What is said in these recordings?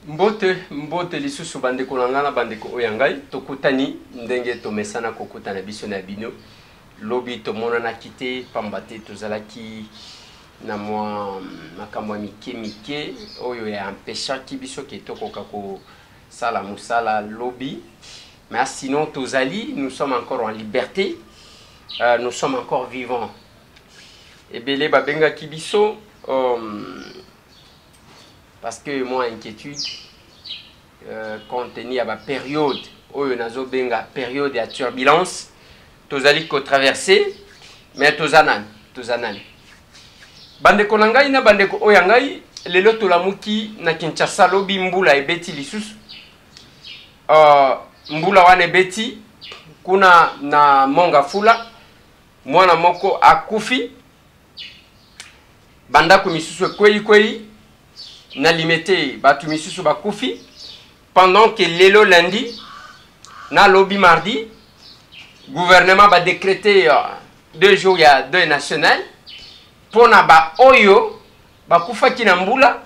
Mbote lisusu bandeko nangana bandeko oyangai tokutani ndenge tomesana kokutana biso na bino lobi tomonana kite pambate tozalaki na mwa makambo mike oyo ya empêcha ki biso ke tokoka ko sala musala lobi mais sinon tozali nous sommes encore en liberté, nous sommes encore vivants ebele babenga ki biso parce que moi inquiétude compte tenu à ma période oyo nazo benga période ya turbulence tozali ko traverser mais tozanan bandeko nangai na bandeko oyangai lelo tolamuki na Kinshasa lobi mbula ebeti lisusu mbula wane beti kuna na monga fula mwana moko akufi bandako misusu kwei na limité batu misusu bakufi pendant que lelo lundi na lobby mardi gouvernement va décréter 2 jours ya deuil national pour na ba oyo bakufa ki na mbula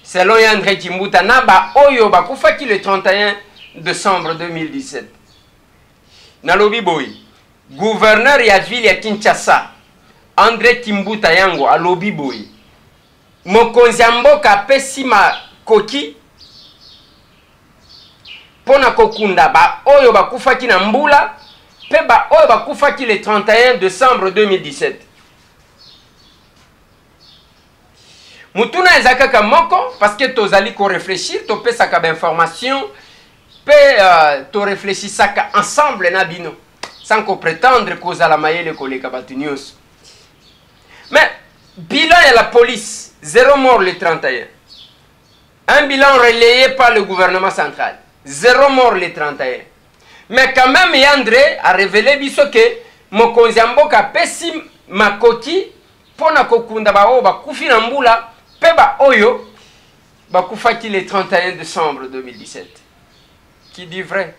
selon André Kimbuta na ba oyo bakufa ki le 31 décembre 2017 na lobby boy gouverneur ya ville ya Kinshasa André Kimbuta yango a lobby boy mokonzi ya mboka apesi makoki pona kokunda ba oyo bakufaki na mbula pe ba oyo bakufaki le 31 décembre 2017 mutuna ezaka moko parce que tozali ko réfléchir to pesaka ba information pe to réfléchissaka ensemble na bino sans ko prétendre kozala mayele koleka batu nyonso mais bilan de la police 0 mort le 31. Un bilan relayé par le gouvernement central. 0 mort le 31. Mais quand même, Yandré a révélé que mokonzi mboka pesi makoki pona kokunda ba o ba kufi na mbula pe ba oyo ba kufaki le 31 décembre 2017. Qui dit vrai?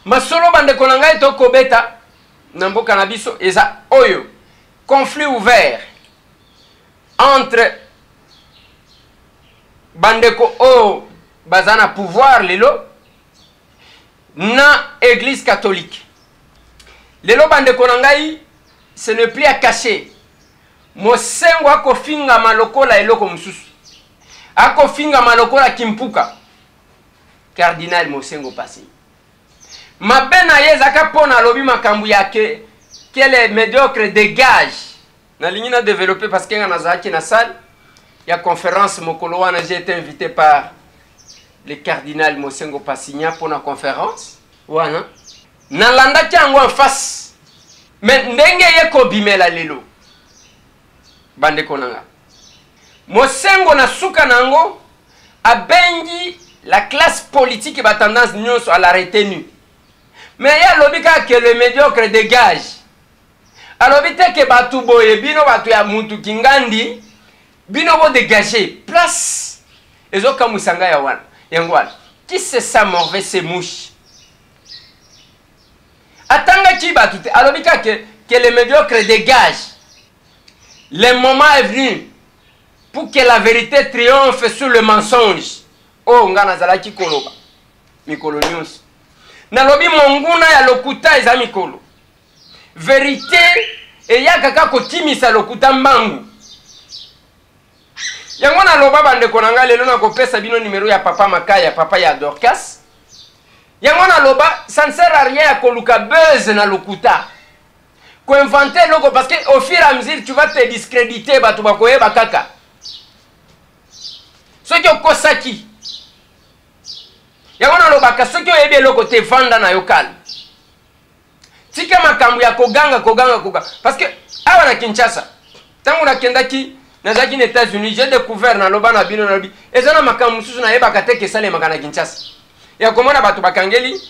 Masolo bande konanga to kobeta na mboka na biso eza oyo conflit ouvert entre bandeko o bazana pouvoir lelo na église catholique lelo bandeko nangai ce n'est plus à cacher mosengo akofinga malokola eloko mususu akofinga malokola kimpuka cardinal mosengo passé mabena yezaka pona lobi makambu yake qu'elle est médiocre dégage na ligne na développer parce que na zaki na salle il y a conférence mokolo wana j'ai été invité par le cardinal Mosengo Passigna pour la conférence wana na landa kiango en face mais ndenge yeko bimela lelo bande konanga Mosengo na suka nango abengi la classe politique ba tendance nyonso à la retenue mais il y a l'obika que le médiocre dégage. Alors vite que batu boye bino batu ya muntu kingandi bino bo dégager place ezoka musanga ya wana yangwana qui c'est ça mauvais ces mouches atanga ki batu te alors vite que le médiocre dégage. Le moment est venu pour que la vérité triomphe sur le mensonge. Oh ngana zalaki koloba mikolo nyonso na lobi monguna ya lokuta eza mikolo vérité et ya kaka kotimisa lokuta mbangu yango na loba bande konanga lelo na kopesa bino numéro ya papa Makaya papa ya Dorcas yango na loba ça ne sert à rien ya koluka buzz na lokuta ko inventer loko parce que au fur et à mesure tu vas te discréditer batu bakoyeba kaka soki okosaki yango na loba ka soki oyebi eloko te vanda na yokal tika makambu ya koganga parce que awa na Kinshasa tangu na kendaki nazaki na États-Unis j'ai découvert na loba na bino na lobi ezana makambu susu na yeba kateke sale makana Kinshasa ya komona batu bakangeli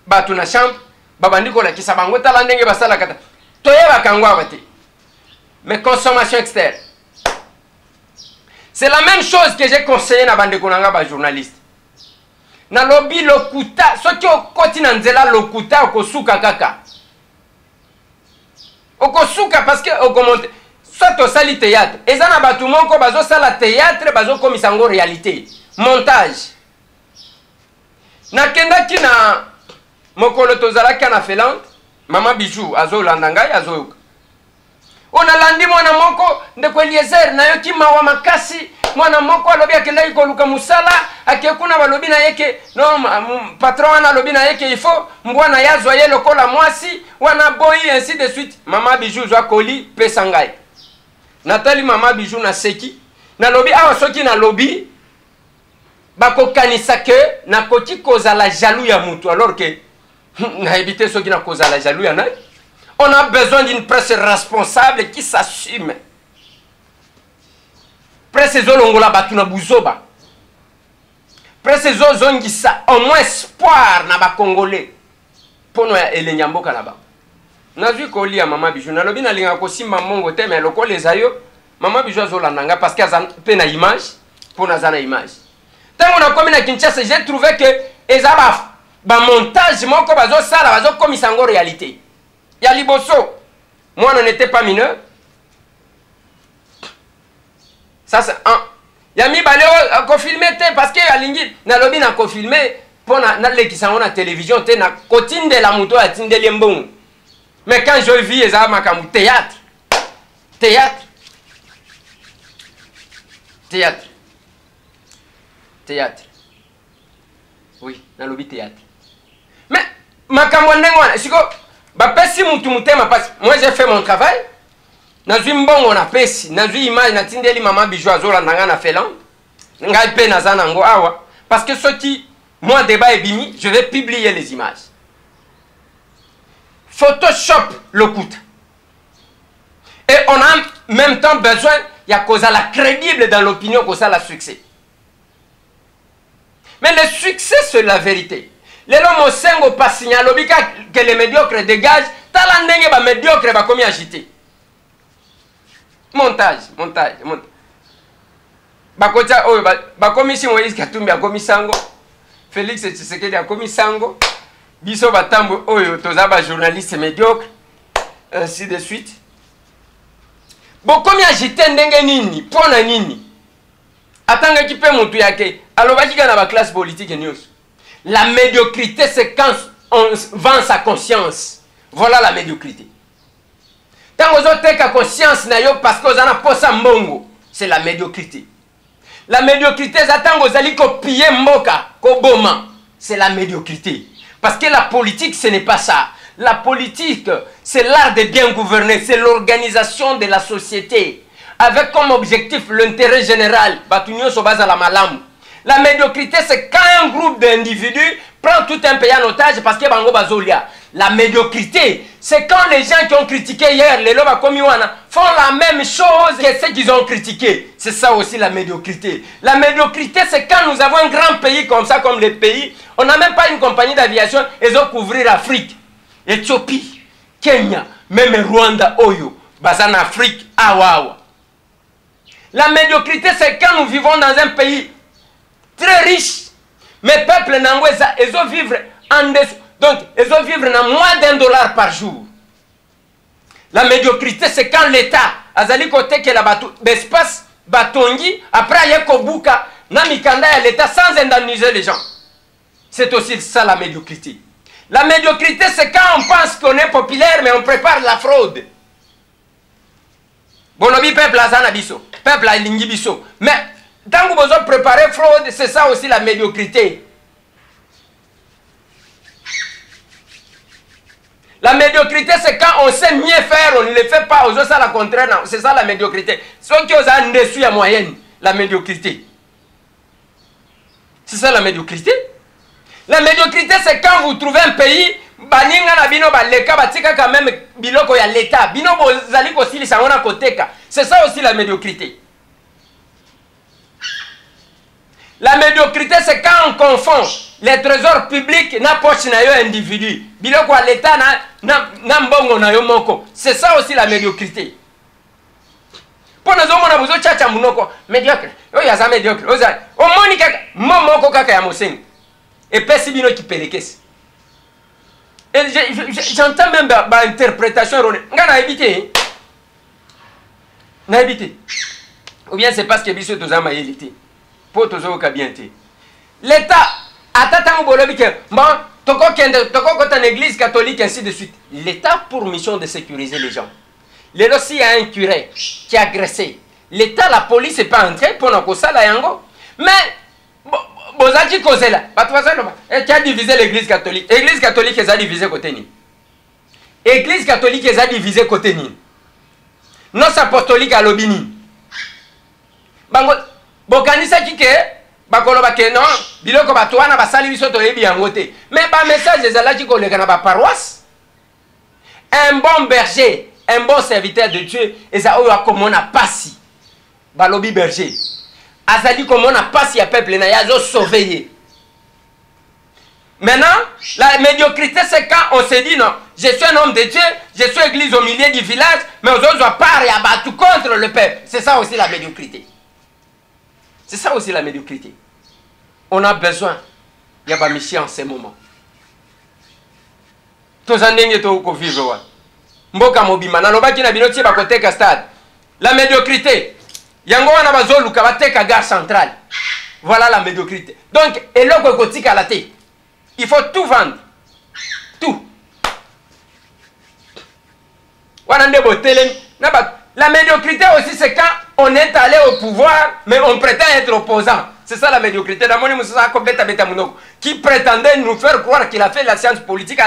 batu na chambre babandiko la kisa bango tala ndenge basala kata toyeba kangwa bate mais consommation externe c'est la même chose que j'ai conseillé na bande konanga ba journaliste na lobi lokuta soki okoti na nzela lokuta okosuka kaka okosuka parce que okomonte soit osali théâtre eza na bato moko bazosala théâtre bazokomisa yango réalité montage. Nakendaki na mokolo tozalaki na Finlande, mama Bijou azolanda ngai azoyoka. Onalandi mwana moko ndeko Eliezer nayoki mawa makasi, mwana moko alobi akendaki koluka musala akekuna balobi na yeke no patron wana alobi na yeke il faut mbwana yazwa ye lokola mwasi wana boyi ainsi de suite. Mama Bijou zwa koli pesa ngai. Natali mama Bijou na seki na lobi awa soki na lobi bakokanisa ke nakoti kozala jaloux ya mutu alors que na éviter soki na kozala jaloux ya nai. On a besoin d'une presse responsable qui s'assume. Presse zolongola batu na buzoba. Presse zongisa au moins espoir na ba congolais. Pono ya elenyamboka na ba. Nazwi koli ya mama Bijou na lobi na linga ko simba mongo te mais loko les ayo mama Bijou azolandanga parce que pe na image pour na zana image. Tango na komi na Kinshasa j'ai trouvé que ezaba ba montage moko bazo sala bazo komisa ngo réalité. Ya liboso moi on n'était pas mineur. Ça c'est un. Ya mi balé ko filmer te parce que alingi na lobi na ko filmer pour na lekisango na télévision te na kotinde la moto ya tindeli mbongo. Mais quand je vis ezaba makamu théâtre. Théâtre. Théâtre. Théâtre. Oui, na lobi théâtre. Mais makambo ndengwana siko ba pesi mutu mutema parce moi j'ai fait mon travail. Nazwi mbongo na pesi, nazwi image na tindeli mama Bijou azola nanga na Finlande. Ngai pe nazana ngo awa parce que soki moi débat ebimi, je vais publier les images. Photoshop le coûte. Et on a en même temps besoin il y a cause à la crédible dans l'opinion que ça la succès. Mais le succès c'est la vérité. Les hommes sengo pas signal obika que les médiocres dégagent, talandenge ba médiocre ba komi agité. Montage. Bakota oyo ba komi si Moïse Katumbi a komi sango. Félix Tshisekedi a komi sango. Biso batambo oyo toza ba journaliste médiocre ainsi de suite. Bo komi agité ndenge nini, pona nini. Atanga ki pe mutu yake, alobaki kana ba classe politique news. La médiocrité, c'est quand on vend sa conscience. Voilà la médiocrité. Tant que vous avez conscience, parce que vous avez posa mbongo, c'est la médiocrité. La médiocrité, c'est quand vous allez copier mboka, koboma, c'est la médiocrité. Parce que la politique, ce n'est pas ça. La politique, c'est l'art de bien gouverner, c'est l'organisation de la société, avec comme objectif l'intérêt général. Batunyo sobaza la malamu. La médiocrité, c'est quand un groupe d'individus prend tout un pays en otage parce que bango bazolia. La médiocrité, c'est quand les gens qui ont critiqué hier, les loba komiwana, font la même chose que ceux qu'ils ont critiqué. C'est ça aussi la médiocrité. La médiocrité, c'est quand nous avons un grand pays comme ça, comme les pays, on n'a même pas une compagnie d'aviation, ils ont couvrir l'Afrique. Éthiopie, Kenya, même Rwanda, Oyo, Bazan Afrique, Awawa. La médiocrité, c'est quand nous vivons dans un pays très riche, mais peuple n'angweza, ils ont vivre en dessous. Donc, ils ont vivre dans moins d'$1 par jour. La médiocrité, c'est quand l'État, azali côté que la bateau, l'espace batongi, après yekobuka, namikanda ya l'État sans indemniser les gens. C'est aussi ça la médiocrité. La médiocrité, c'est quand on pense qu'on est populaire, mais on prépare la fraude. Bonobi peuple azana biso, peuple a lingi biso. Mais tant que vous avez préparé fraude, c'est ça aussi la médiocrité. La médiocrité, c'est quand on sait mieux faire, on ne le fait pas, on ça la contraire. C'est ça la médiocrité. Ceux qui ont un dessus à moyenne, la médiocrité. C'est ça la médiocrité. La médiocrité, c'est quand vous trouvez un pays, c'est ça aussi la médiocrité. La médiocrité, c'est quand on confond les trésors publics na poche na yo individu. Biloko à l'État na mbongo na yo moko. C'est ça aussi la médiocrité. Pour nous on a chacha munoko médiocre. Yo ya za médiocre. O moni kaka momoko kaka ya mosengo. Et pesi bino ki pelekesi. Et j'entends même ba interprétation erronée. Ngana éviter. na habité ou bien c'est parce que biso tozama yelité pour tozo ka bien té l'état atata ngolobi que bon toko kota l'église catholique ainsi de suite. L'état pour mission de sécuriser les gens. Lelo si y a un curé qui a agressé, l'état, la police n'est pas entrée pour nous ça la yango. Mais bozaki cause là, qui a divisé l'église catholique. L'église catholique est divisée côté ni. Église catholique est divisée côté ni. Nos apostoliques à l'obini. Bango bokanisa kike bakoloba ke non biloko batwana basali biso toyebi yango te. Mais ba message ezalaki koleka na ba paroisse. Un bon berger, un bon serviteur de Dieu, eza oyo akomona pasi. Balobi berger. Azali komona pasi ya peuple na yazo sauver. Maintenant, la médiocrité c'est quand on se dit non, je suis un homme de Dieu, je suis église au milieu du village, mais aux autres part et abattu contre le peuple. C'est ça aussi la médiocrité. C'est ça aussi la médiocrité. On a besoin. Il y a pas mission en ces moments. Tous en dingue to ko vivre. Mboka mobima na lobaki na bino tie ba koteka stade. La médiocrité. Yango wana bazoluka bateka gare centrale. Voilà la médiocrité. Donc eloko kotika la té. Il faut tout vendre. Tout. Wana ndebo telem na ba la médiocrité aussi c'est quand on est allé au pouvoir mais on prétend être opposant. C'est ça la médiocrité. Qui prétendait nous faire croire qu'il a fait la science politique.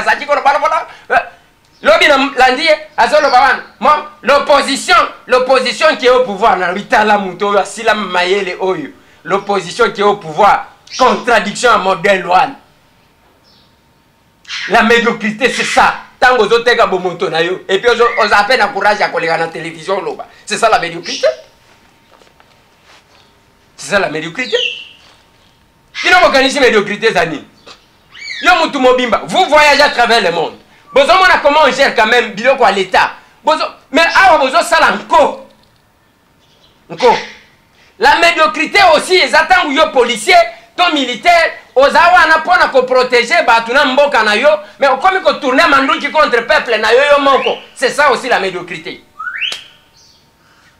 L'opposition qui est au pouvoir, l'opposition qui est au pouvoir, contradiction à modèle loi. La médiocrité, c'est ça. Et puis on a peine à courage à coller à la télévision. C'est ça la médiocrité. C'est ça la médiocrité. Il y a une médiocrité, Zani. Vous voyagez à travers le monde. Vous savez comment on gère quand même biloko à l'État. Mais vous avez ça encore. La médiocrité aussi, ils attendent les policiers, les militaires, aux awana pour protéger, mais comme ils tournent mandouki contre le peuple, c'est ça aussi la médiocrité.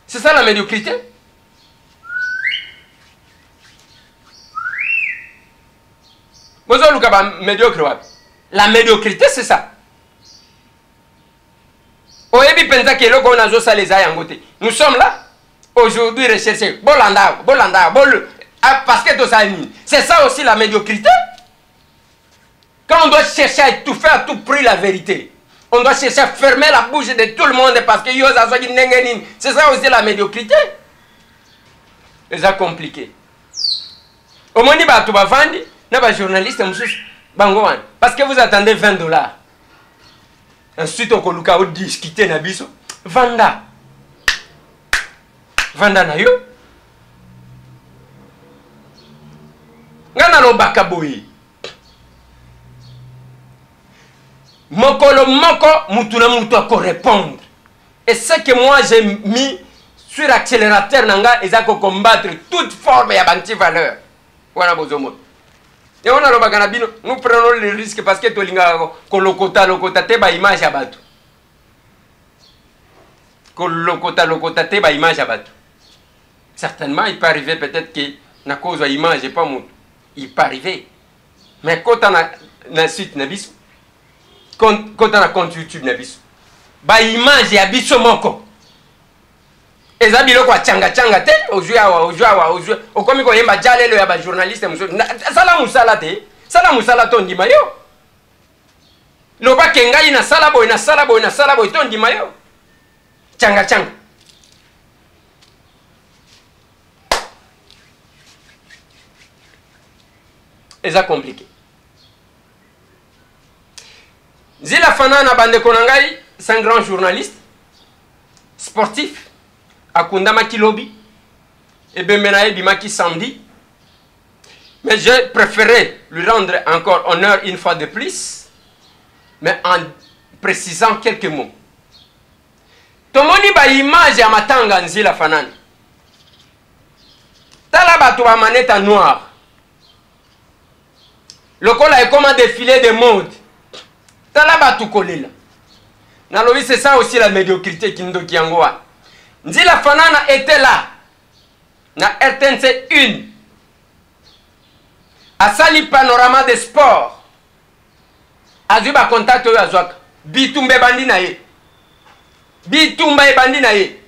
C'est ça la médiocrité. La médiocrité, c'est ça. Nous sommes là, aujourd'hui, rechercher. Parce que c'est ça aussi la médiocrité. Quand on doit chercher à tout faire, à tout prix la vérité. On doit chercher à fermer la bouche de tout le monde parce que c'est ça aussi la médiocrité. C'est ça compliqué. Au moins, tu vas vendre. Les journalistes, parce que vous attendez $20. Ensuite, on va discuter. Vanda. Vanda na yo. Ngana lo bakaboyi. Mokolo moko, mutuna mutu ko répondre. Et ce que moi j'ai mis sur l'accélérateur nanga, ils ont combattre toute forme de anti-valeur. Voilà bozomo. Et on a le baganabino, nous prenons le risque parce que tolinga kolokota te ba image à bateau. Kolokota te ba image à bateau. Certainement, il peut arriver peut-être que na cause de image et pas mon. Il peut arriver. Mais quand on a na suite na biso, quand on a compte YouTube na biso, ba image ya biso moko. Ezabilo kwa changa te ojua okomi ko yemba jalelo ya ba journaliste muso sala musala te sala musala to ndima yo loba kengai na sala boy to ndima yo changa eza compliqué. Zila Fanana bande konangai, c'est un grand journaliste sportif. Akundama Kilobi et Bemenae Bimaki samedi. Mais j'ai préféré lui rendre encore honneur une fois de plus, mais en précisant quelques mots. Tomoni ba image ya matanga nzila fanani. Tala batu ba maneta noire. Lokola est comme un défilé de mode. Tala batu kolela. Nalobi c'est ça aussi la médiocrité qui nous kiangoa. Nzila Fanana était là. Na RTNC 1. Asali panorama de sport. Azuba contact oyo azwaka. Bitumba ebandi na ye. Bitumba ebandi na ye.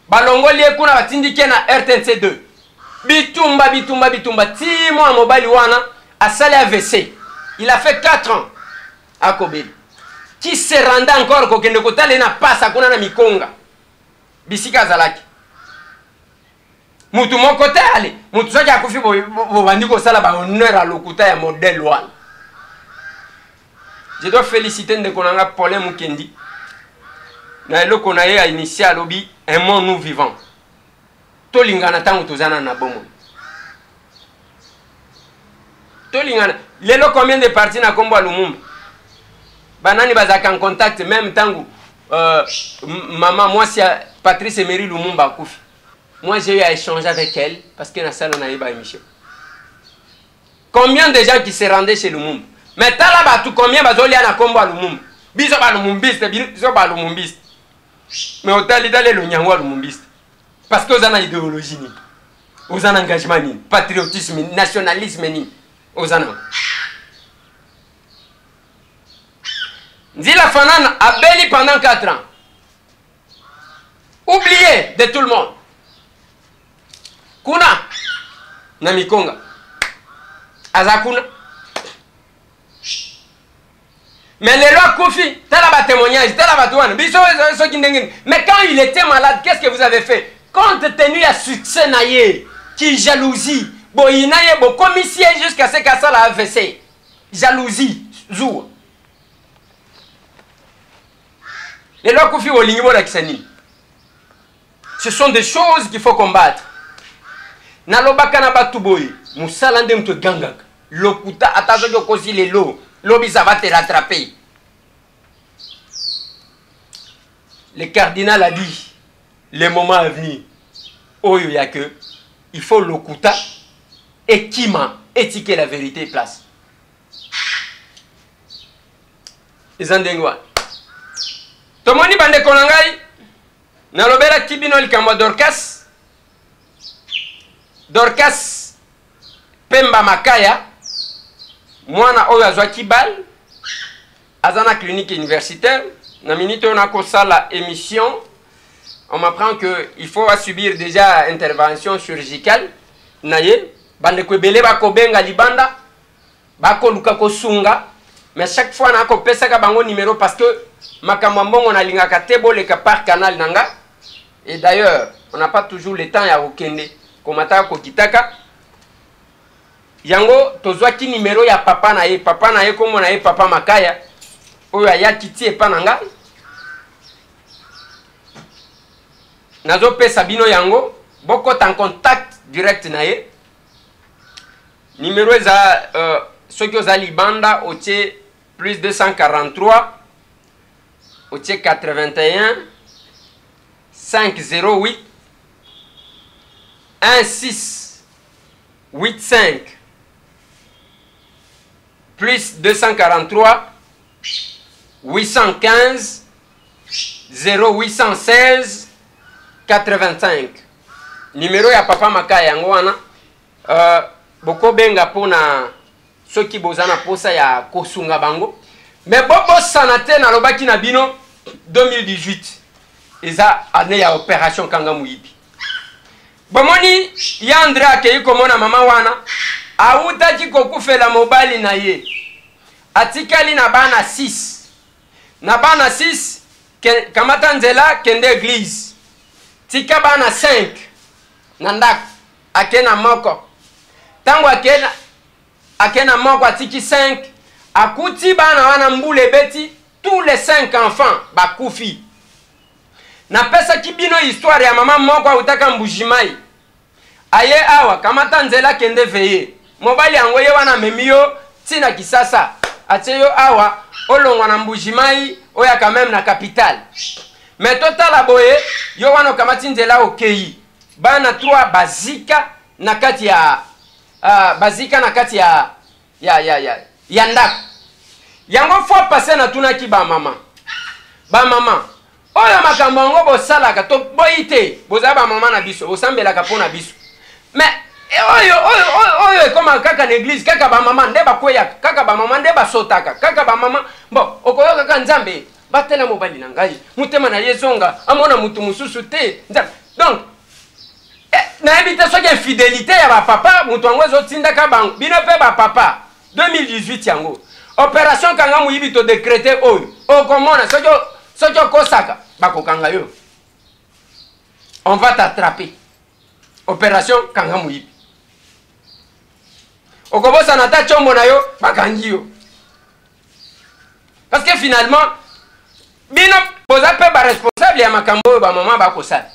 Balongoli ekuna batindike na RTNC 2. Bitumba. Timo a mobali wana asali AVC. Il a fait 4 ans à Kobeli. Qui se rendait encore kokende kotale na pasa kuna na mikonga. Bisika zalaki. Mutu mon côté ale. Mutu soki akufi bo bandi ko sala ba honneur à lokuta ya modèle wana. Je dois féliciter Ndekonanga Paulin Mukendi. Na eloko na ye a initié à lobby un monde nous vivant. Tolingana tangu tozana na bomo. Tolingana. Lelo combien de partis na kombo a Lumumba? Banani bazaka en contact même tangu maman moi c'est Patrice Emery Lumumba akufi. Moi j'ai eu à échanger avec elle parce que na salle on a eu ba émission. Combien de gens qui se rendaient chez Lumumba? Mais tala batu combien bazoli na kombo a Lumumba? Biso ba Lumumbiste, biso ba Lumumbiste. Mais otali dale lo nyango Lumumbiste. Parce que vous avez une idéologie, vous avez un engagement, patriotisme, nationalisme, vous avez. Nzila Fanana a béni pendant 4 ans. Oublié de tout le monde. Kuna, Namikonga, Azakuna. Mais les lois Koufi, t'as la témoignage, t'as la batouane. Mais quand il était malade, qu'est-ce que vous avez fait? Compte tenu à succès naïe, qui jalousie, bon il naïe bon commissaire jusqu'à ce que ça la AVC, jalousie, zou. Les lois Koufi au ligno la kisani. Ce sont des choses qu'il faut combattre. Nalobaka na batuboy, musalande mto gangak, lokuta atazo kosi les lots, lobi ça va te rattraper. Le cardinal a dit. Le moment à venir, oyo ya que il faut lokuta et kima étiquer la vérité place. Les andengwa. Tomoni bande konangai na lobela kibino likamwa Dorcas. Dorcas Pemba Makaya mwana oyo azwa kibal azana clinique universitaire na minute on a kosala émission. On m'apprend qu'il faut subir déjà intervention chirurgicale. Naye, bande kwebele bako benga libanda, bako luka ko sunga, mais chaque fois na ko pesa ka bango numéro parce que makamambongo na linga katebo le par canal nanga. Et d'ailleurs, on n'a pas toujours le temps ya okende komata ko kitaka. Yango tozwa ki numéro ya papa na ye komo na ye papa Makaya. Oyo ya kiti e pananga. Nazo pe Sabino yango, boko en contact direct na ye. Numéro za ceux qui ont libanda au plus 243 au 81 508 1685 plus 243 815 0816 85. Numéro ya papa Makaya yango wana boko benga pona soki bozana posa ya kosunga bango. Mais bobo sanate na lobaki na bino 2018. Eza année ya opération kanga muyibi. Bomoni ya André akei komona mama wana autaki kokufela mobali na ye. Atikali na bana 6. Na bana 6 kamata nzela kende église. Tika bana 5 nandak akena moko. Tango akena moko atiki 5 akuti bana wana mbule beti tous les 5 enfants bakufi. Na pesa kibino histoire ya mama moko utaka mbujimai. Aye awa kamata nzela kende veye. Mobali yango ye wana memio tina kisasa. Ateyo awa olongwa na mbujimai oya quand même na capitale. Mais total aboye yo wana kamati nzela okei. Bana 3 bazika na kati ya bazika na kati ya ndako. Yango fois passé na tunaki ba mama. Ba mama oyo makambo ngo bosalaka to boyite bozaba mama na biso bosambelaka pona biso mais oyo ekoma kaka na église kaka ba mama nde bakweyaka kaka ba mama nde basotaka kaka ba mama bon okoyoka kaka nzambe batela mobali na ngai mutema na yezonga amona mutu mususu te nzambe donc nayebi te soki infidélité ya bapapa mutu yango ezotindaka bango bino mpe bapapa 2018 yango opération kanga moyibi to décrété oyo okomona soki okosaka bakokanga yo on va t'attraper opération kanga moyibi okobosana ta tshombo na yo bakangi yo parce que finalement bino boza mpe baresponsable ya makambo oyo bamama bakosala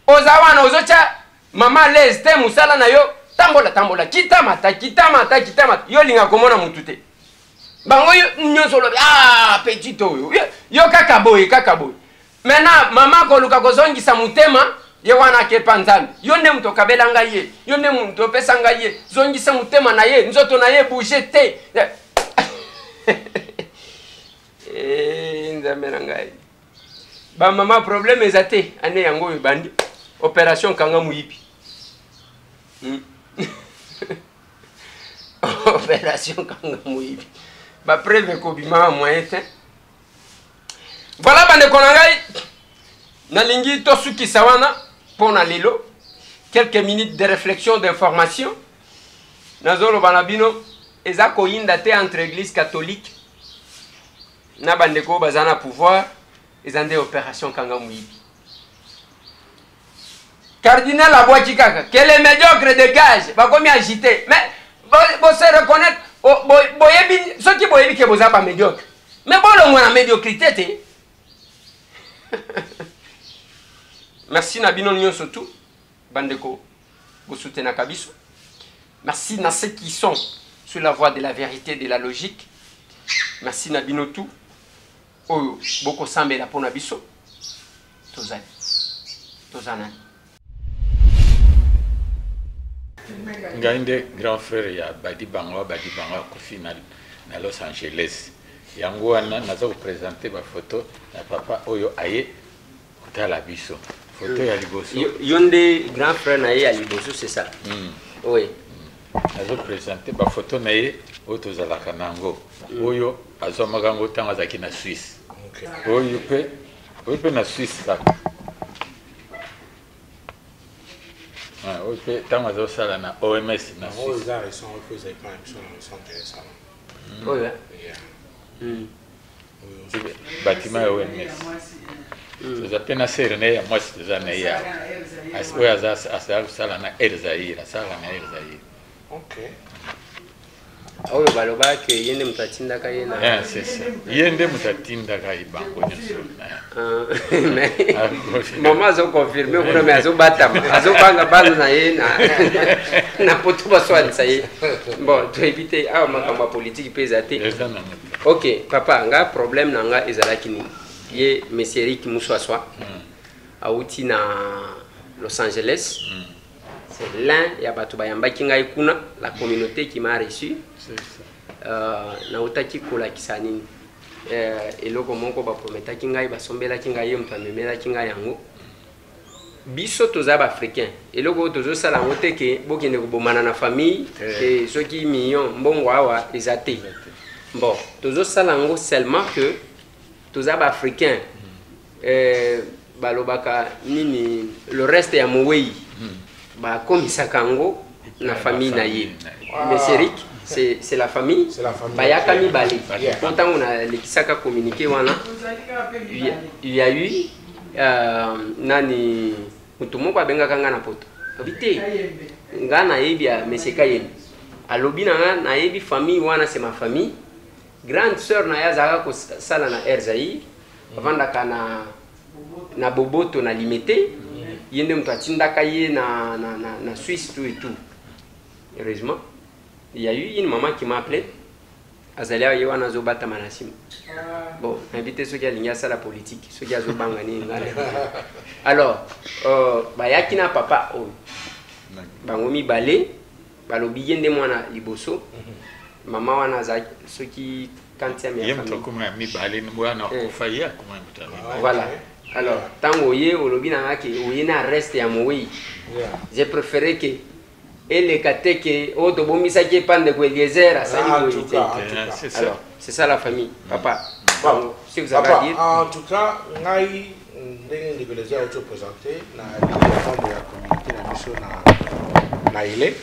oza wana ozotya mama lese te mosala na yo tambola kitamata yo linga komona mutu te bango nyonso olobi petit oyo yo kaka boye maintenant mama koluka kozongisa motema ye wana akepa nzambe yo nde mutu okabela ngai ye yo nde mutu opesa ngai ye zongisa motema na ye nzoto na ye bouge te nzambe na ngai bamama problème eza te ane yango oyo bandi opération kanga moyibi opération kanga moyibi bapreve kobima moyen te voilà bandeko na ngai nalingi tosukisa wana mpona lelo quelques minutes de réflexion d'information nazoloba na bino eza koyinda te entre église catholique na bandeko baza na pouvoir eza nde opération kanga moyibi cardinal abwaki kaka que les médiocres dégage bakomi agité mais bo se reconnaître boyebi soki boyebi ke boza bamédiocre mais bolongwa na médiocrité te merci na bino nyonso tu bandeko bosutenaka biso merci na ceux qui sont sur la voie de la vérité de la logique merci na bino tu oyo bokosambela mpona biso tozanani ngai nde grand frère ya badi bango akufi na Los Angeles yango wana naza kopresente bafoto ya papa oyo aye kotala biso foto ya liboso yo nde grand frère na ye ya liboso c'est ça oui nazo presente bafoto na ye oyo tozalaka nango oyo azwamaka yango ntango azalaki na Suisse oyo mpe na Suisse kaka oyo mpe ntango azosala na OMS na Suisse batima ya OMS toza mpe na sere na ye ya mwasi toza na ye oyo asala kosala na Elzaïr asalaka na Elzaïr oyo balobaki ye nde moto atindaka ye na ye nde moto atindaka ye bango nyonso mama azoconfirme kuna me azobatama azobanga bana na ye na poto baswanisa ye bon toyebi te awa makambo ya politike mpe eza te ok papa nga problème na nga ezalaki nini ye monsieur Eric Muswaswa auti na Los Angeles c'est l'un ya bato bayambaki ngai kuna la communauté qui m'a reçu nautaki kolakisa nini eloko moko baprometaki ngai basombelaki ngai ye moto amemelaki ngai yango biso toza baafricain eloko oyo tozosala yango te ke bokende kobomana na famille ke soki million mbongo awa eza te bon tozosala yango seulement que toza baafricain balobaka nini le reste ya mowei bakomisaka yango na famille na ye monsieur Eric c'est la famille bayaka mibale ntango nalekisaka communiqué wana il y a eu nani mutu moko abengaka nga na poto abi te nga nayebi ya monsieur Kayembe alobi na nga nayebi famille wana c'est ma famille grande sœur na ye azalaka kosala na Elzaïr bavandaka na boboto na limete ye nde moto atindaka ye na Suisse tout et tout heureusement il y a eu une maman qui m'a appelé azali awa ye wana azobatama na nsima bon nayebi te soki alingi asala politique soki azobanga nini nga alors bayaki na papa oyo bango mibale balobi ye nde mwana liboso mama wana azalaki soki quantième ya famille. Voilà. Alors, tant que au lobby na reste ya moui. J'ai préféré que et les catés que auto bomisa qui pande de Eliezer à Sali. Alors, c'est ça la famille. Papa. Bon, si vous avez à dire. En tout cas, ngai ndenge de Eliezer auto présenté na membre de la communauté na mission na ile.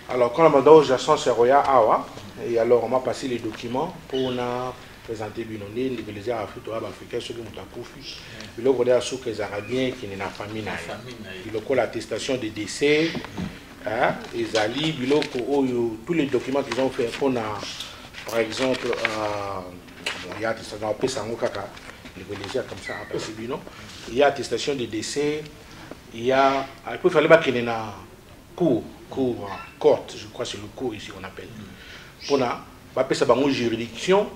Alors, quand on a demandé Jason Seroya Awa, et alors on m'a passé les documents pour présenter Binondé, les Eliezer africains, ceux qui ont accouché. Il y a des gens qui sont bien qui n'ont pas famille. Il y a l'attestation de décès. Les alliés, tous les documents qu'ils ont fait pour, par exemple, il y a attestation comme ça, il y a attestation de décès, il y a, il faut faire qu'il y ait une cour, je crois que c'est le cours ici qu'on appelle, pour faire une juridiction,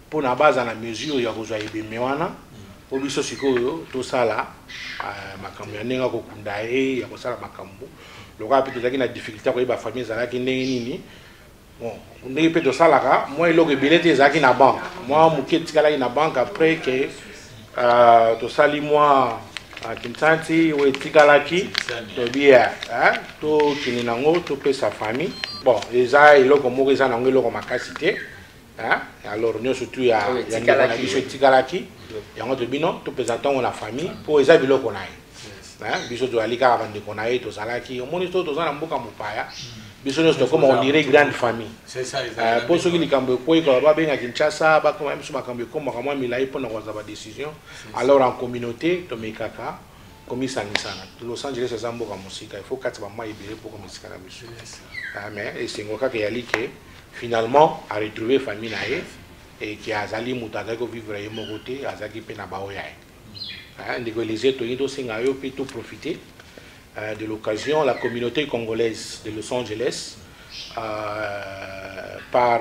pour la base à la mesure, il y a besoin de mémoire. Pour biso sikoyo to sala makambo ya nenga ko kundae ya ko sala makambo loka pe tozaki na difficulté ko ba famille zalaki ndenge nini bon ndenge pe to sala ka moi eloko ebelete ezaki na banque moi muke tikala na banque après que to sali moi kimtanti o tikalaki to bien to kininango to pe sa famille bon eza eloko moko eza nango eloko makasi te alors nous surtout il y a tikalaki yango to bino to présentant la famille pour eza biloko na ye biso to alika avande kona ye to salaki o moni to za na mboka mopaya biso to comme on dirait grande famille c'est ça pour ceux qui likambo ko ko ba benga Kinshasa ba comme biso makambo ko mwa milai pour na kwa za décision alors en communauté to mekaka comme ça Los Angeles c'est mboka musika il faut katsa ba mai bele pour comme ça biso mais et c'est ngoka ke yalike finalement à retrouver famille na ye et qui a zali mutaga ko vivre ye mokote azaki pe na bao yae ndiko les étoiles singa yo pe tout profiter de l'occasion la communauté congolaise de Los Angeles par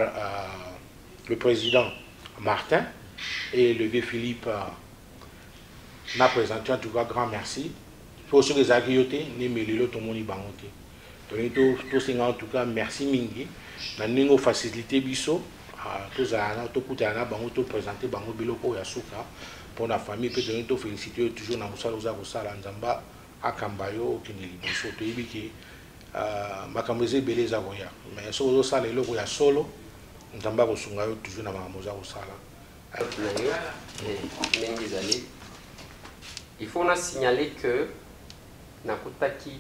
le président Martin et le vieux Philippe n'a présenté en tout cas grand merci pour ceux qui ont été ni melilo to moni bangote to singa en tout cas merci mingi na ningo facilité biso tous à tout bango to présenter bango biloko ya suka pour la famille peut te féliciter toujours na musala uza kusala nzamba akambayo kineli biso to yibiki makamboze beleza koya mais so zo sala eloko ya solo nzamba kosunga yo toujours na makamboza kusala il faut na signaler que nakutaki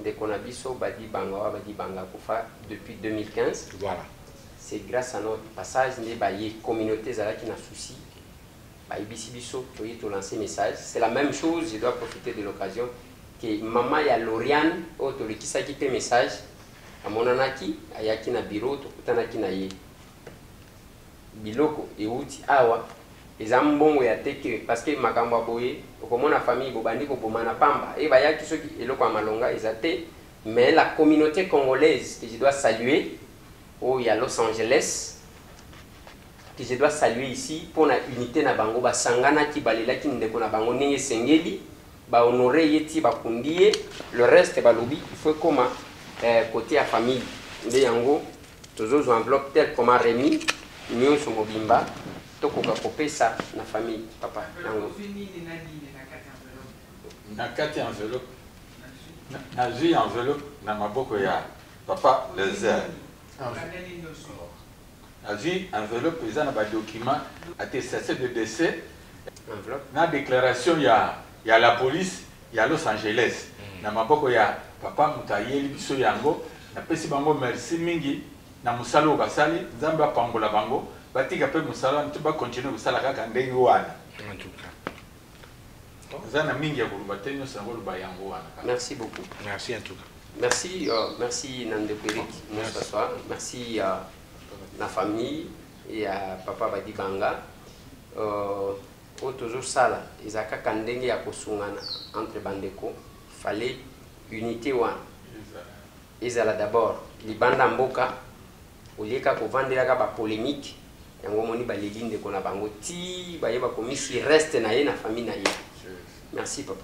ndeko na biso badi banga kufa depuis 2015 voilà. C'est grâce à notre passage de la communauté qui n'a souci. Tu lancer message. C'est la même chose, je dois profiter de l'occasion que maman ya Loriane, qui s'est quitté message, à mon anaki, à yaki na bureau, to na ye. Biloko et outi awa. Les ambons ya teke parce que makamba boye, comme la famille bobandi ko bomana pamba et bayaki ceux qui eloko malonga ezate, mais la communauté congolaise que je dois saluer. Oh, il y a Los Angeles que je dois saluer ici pour la unité na bango ba sangana ki balela ki ndeko na bango ninge sengeli ba honorer yeti ba kundie le reste ba lobi il faut comme côté à famille nde yango tozo enveloppe tel comme Rémi nous so mobimba to ko ka kopesa na famille papa yango na kati enveloppe na ji enveloppe na maboko ya papa Lézère. Avis enveloppe présent dans le document attestation de décès dans la déclaration il y a la police il y a Los Angeles na maboko ya papa mutayeli biso yango na pesi bango merci mingi na musalo basali nzamba pambola bango batika pe musalo ntiba continuer kusala kaka ndenge wana En tout cas. Zana mingi ya kurubatenyo sango bayango wana. Merci beaucoup. Merci en tout cas. Merci, merci Nande Périk, merci à la famille et à Papa Badi Banga. Toujours ça, Isaka Kandenge ya Kosungana entre Bandeko, fallait unité one. Isala d'abord, les Banda Mboka, au lieu qu'à vendre la polémique, yango moni ba lelinde de kona bango ti ba yeba komisi reste na ye na famille na ye. Merci papa.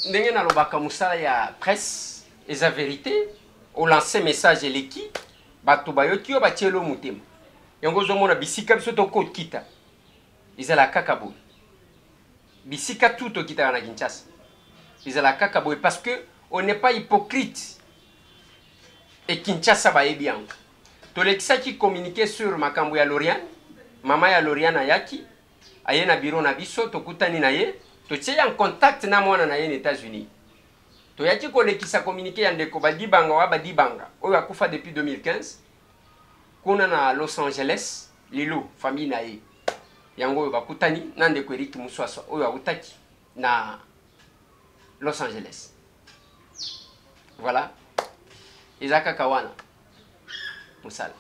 Ndenge na lobaka musala ya presse et sa vérité au lancer message eleki bato bayoki yo batielo motema yango ozomona bisika biso tokokita ezala kaka boye bisika tu tokitaka na Kinshasa ezala kaka boye parce que on n'est pas hypocrite et Kinshasa bayebi yango tolekisaki communiquer sur makambo ya Loriane mama ya Loriane ayaki aye na bureau na biso tokutani na ye totie en contact na mwana na ye na États-Unis toyaki kolekisa communiquer ya ndeko badibanga wa badibanga oyo akufa depuis 2015 kuna na Los Angeles lilo famille na ye yango oyo bakutani na ndeko Eric Muswaswa oyo awutaki na Los Angeles. Voilà. Isaka Kawana. Musala.